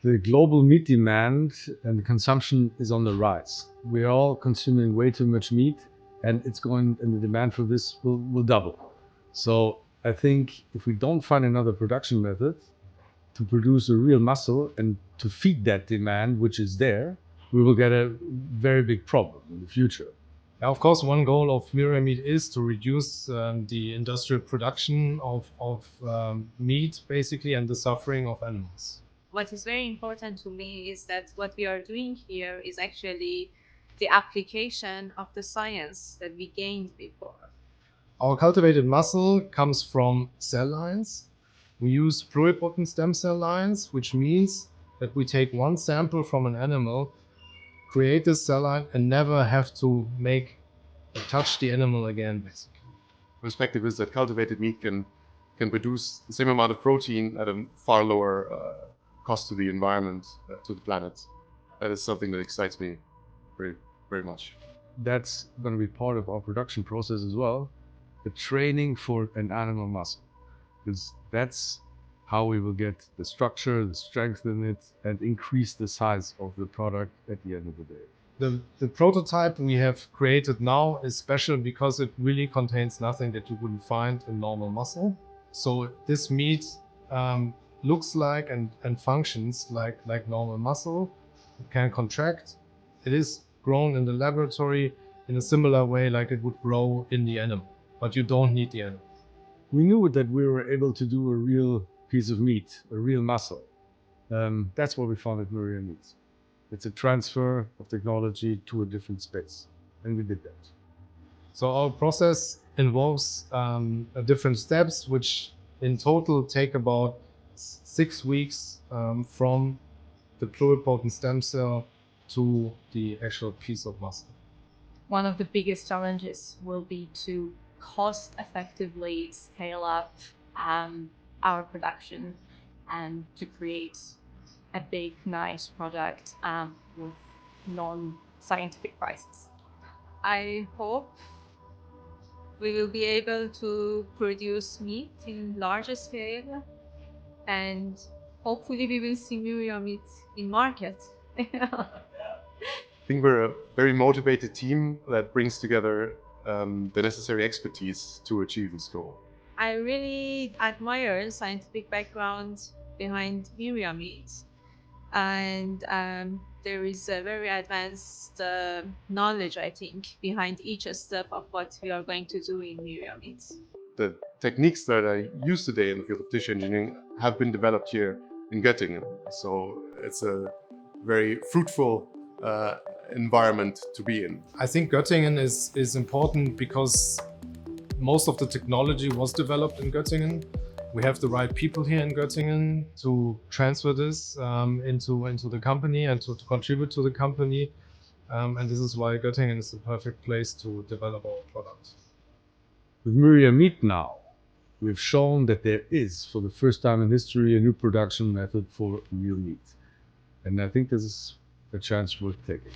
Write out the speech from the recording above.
The global meat demand and consumption is on the rise. We're all consuming way too much meat, and the demand for this will double. So I think if we don't find another production method to produce a real muscle and to feed that demand, which is there, we will get a very big problem in the future. Of course, one goal of MyriaMeat is to reduce the industrial production of meat, basically, and the suffering of animals. What is very important to me is that what we are doing here is actually the application of the science that we gained before. Our cultivated muscle comes from cell lines. We use pluripotent stem cell lines, which means that we take one sample from an animal, create this cell line, and never have to touch the animal again, basically. Perspective is that cultivated meat can produce the same amount of protein at a far lower cost to the environment, to the planet. That is something that excites me very, very much. That's going to be part of our production process as well, the training for an animal muscle, because that's how we will get the structure, the strength in it, and increase the size of the product at the end of the day. The prototype we have created now is special because it really contains nothing that you wouldn't find in normal muscle. So this meat looks like and functions like normal muscle. It can contract. It is grown in the laboratory in a similar way like it would grow in the animal, but you don't need the animal. We knew that we were able to do a real piece of meat, a real muscle. That's what we found at MyriaMeat. It's a transfer of technology to a different space, and we did that. So our process involves different steps, which in total take about 6 weeks from the pluripotent stem cell to the actual piece of muscle. One of the biggest challenges will be to cost effectively scale up our production and to create a big, nice product with non-scientific prices. I hope we will be able to produce meat in larger scale, and hopefully we will see MyriaMeat in market. I think we're a very motivated team that brings together the necessary expertise to achieve this goal. I really admire the scientific background behind MyriaMeat, and there is a very advanced knowledge, I think, behind each step of what we are going to do in MyriaMeat. The techniques that I use today in the field of tissue engineering have been developed here in Göttingen. So it's a very fruitful environment to be in. I think Göttingen is important because most of the technology was developed in Göttingen. We have the right people here in Göttingen to transfer this into the company and to contribute to the company. And this is why Göttingen is the perfect place to develop our product. With MyriaMeat now, we've shown that there is, for the first time in history, a new production method for real meat. And I think this is a chance worth taking.